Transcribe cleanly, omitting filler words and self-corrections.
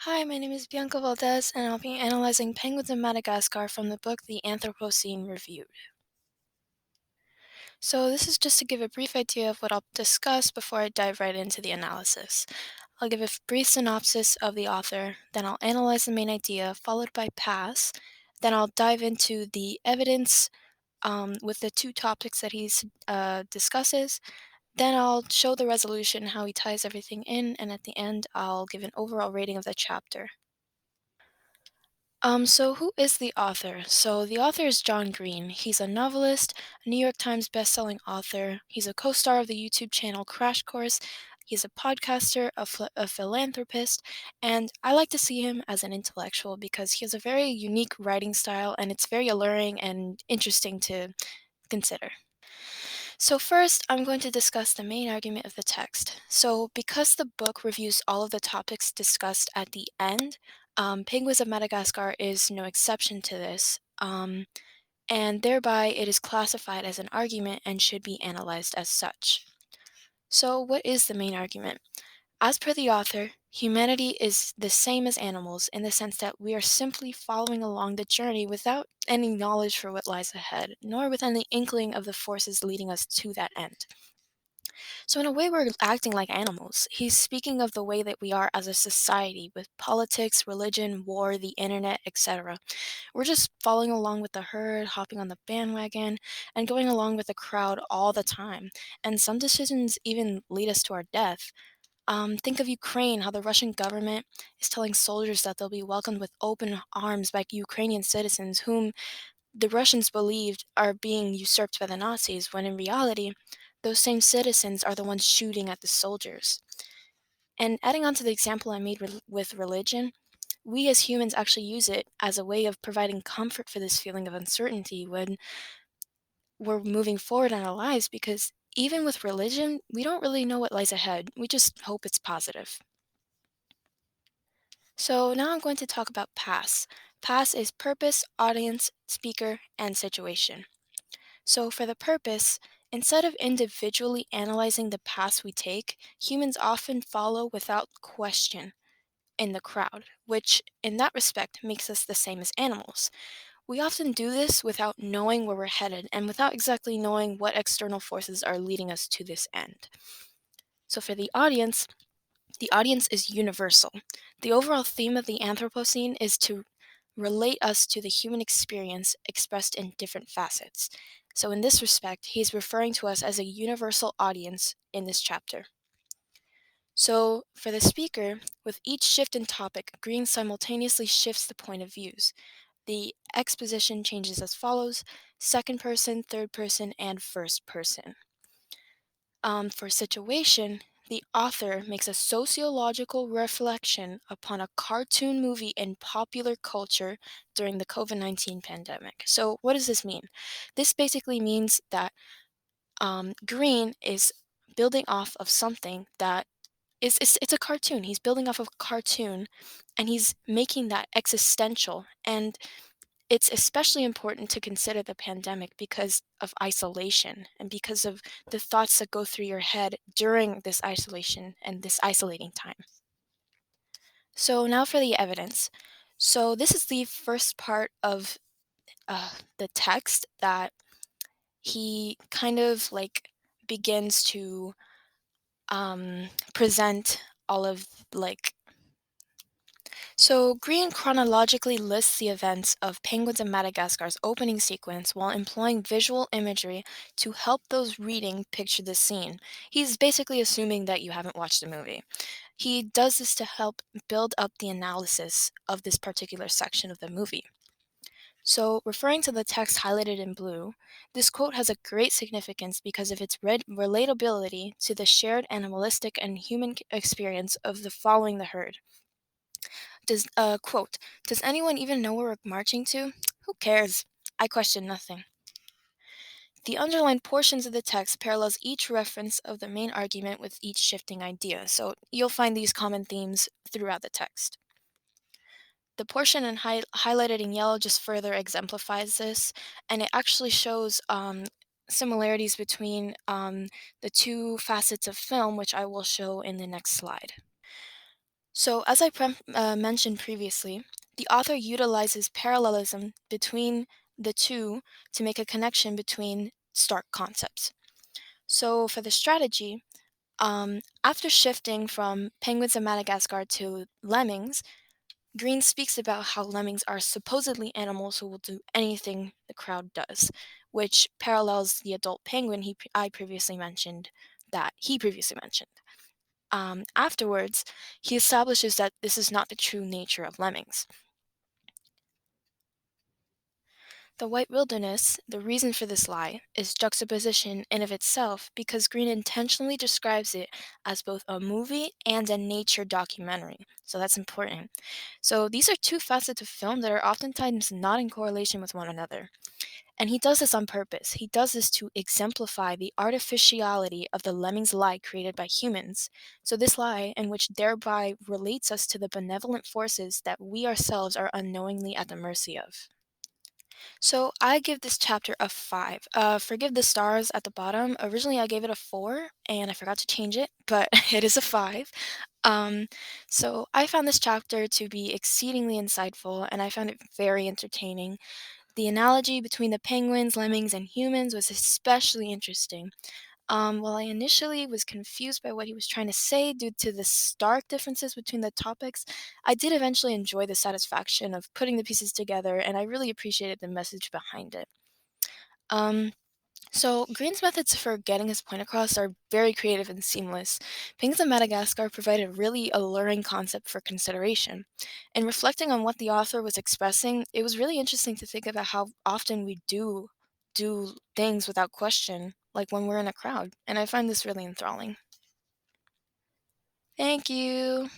Hi, my name is Bianca Valdez, and I'll be analyzing penguins in Madagascar from the book The Anthropocene Reviewed. So, this is just to give a brief idea of what I'll discuss before I dive right into the analysis. I'll give a brief synopsis of the author, then I'll analyze the main idea, followed by pass. Then I'll dive into the evidence with the two topics that he discusses. Then I'll show the resolution, how he ties everything in, and at the end, I'll give an overall rating of the chapter. So who is the author? So the author is John Green. He's a novelist, a New York Times bestselling author. He's a co-star of the YouTube channel Crash Course. He's a podcaster, a philanthropist, and I like to see him as an intellectual because he has a very unique writing style and it's very alluring and interesting to consider. So first, I'm going to discuss the main argument of the text. So because the book reviews all of the topics discussed at the end, Penguins of Madagascar is no exception to this, and thereby it is classified as an argument and should be analyzed as such. So what is the main argument? As per the author, humanity is the same as animals in the sense that we are simply following along the journey without any knowledge for what lies ahead, nor with any inkling of the forces leading us to that end. So, in a way, we're acting like animals. He's speaking of the way that we are as a society with politics, religion, war, the internet, etc. We're just following along with the herd, hopping on the bandwagon, and going along with the crowd all the time. And some decisions even lead us to our death. Think of Ukraine, how the Russian government is telling soldiers that they'll be welcomed with open arms by Ukrainian citizens, whom the Russians believed are being usurped by the Nazis, when in reality, those same citizens are the ones shooting at the soldiers. And adding on to the example I made with religion, we as humans actually use it as a way of providing comfort for this feeling of uncertainty when we're moving forward in our lives because even with religion, we don't really know what lies ahead. We just hope it's positive. So now I'm going to talk about PASS. PASS is purpose, audience, speaker, and situation. So for the purpose, instead of individually analyzing the paths we take, humans often follow without question in the crowd, which in that respect makes us the same as animals. We often do this without knowing where we're headed and without exactly knowing what external forces are leading us to this end. So for the audience is universal. The overall theme of the Anthropocene is to relate us to the human experience expressed in different facets. So, in this respect, he's referring to us as a universal audience in this chapter. So, for the speaker, with each shift in topic, Green simultaneously shifts the point of views. The exposition changes as follows: second person, third person, and first person. For situation, the author makes a sociological reflection upon a cartoon movie in popular culture during the COVID-19 pandemic. So, what does this mean? This basically means that Green is building off of something that it's a cartoon. He's building off of a cartoon and he's making that existential. And it's especially important to consider the pandemic because of isolation and because of the thoughts that go through your head during this isolation and this isolating time. So, now for the evidence. So, this is the first part of the text that he kind of like begins to present all of like So, Green chronologically lists the events of Penguins of Madagascar's opening sequence while employing visual imagery to help those reading picture the scene. He's basically assuming that you haven't watched the movie. He does this to help build up the analysis of this particular section of the movie. So, referring to the text highlighted in blue, this quote has a great significance because of its relatability to the shared animalistic and human experience of the following the herd. Quote, does anyone even know where we're marching to? Who cares? I question nothing. The underlined portions of the text parallels each reference of the main argument with each shifting idea, so you'll find these common themes throughout the text. The portion highlighted in yellow just further exemplifies this, and it actually shows similarities between the two facets of film, which I will show in the next slide. So, as I mentioned previously, the author utilizes parallelism between the two to make a connection between stark concepts. So, for the strategy, after shifting from penguins of Madagascar to lemmings, Green speaks about how lemmings are supposedly animals who will do anything the crowd does, which parallels the adult penguin I previously mentioned that he previously mentioned. Afterwards, he establishes that this is not the true nature of lemmings. The White Wilderness, the reason for this lie, is juxtaposition in of itself because Green intentionally describes it as both a movie and a nature documentary. So that's important. So these are two facets of film that are oftentimes not in correlation with one another. And he does this on purpose. He does this to exemplify the artificiality of the lemming's lie created by humans. So this lie, in which thereby relates us to the benevolent forces that we ourselves are unknowingly at the mercy of. So I give this chapter a 5. Forgive the stars at the bottom. Originally, I gave it a 4, and I forgot to change it, but it is a 5. Um, so I found this chapter to be exceedingly insightful, and I found it very entertaining. The analogy between the penguins, lemmings, and humans was especially interesting. While I initially was confused by what he was trying to say due to the stark differences between the topics, I did eventually enjoy the satisfaction of putting the pieces together, and I really appreciated the message behind it. Um, so, Green's methods for getting his point across are very creative and seamless. Penguins of Madagascar provide a really alluring concept for consideration. And reflecting on what the author was expressing, it was really interesting to think about how often we do things without question, like when we're in a crowd. And I find this really enthralling. Thank you.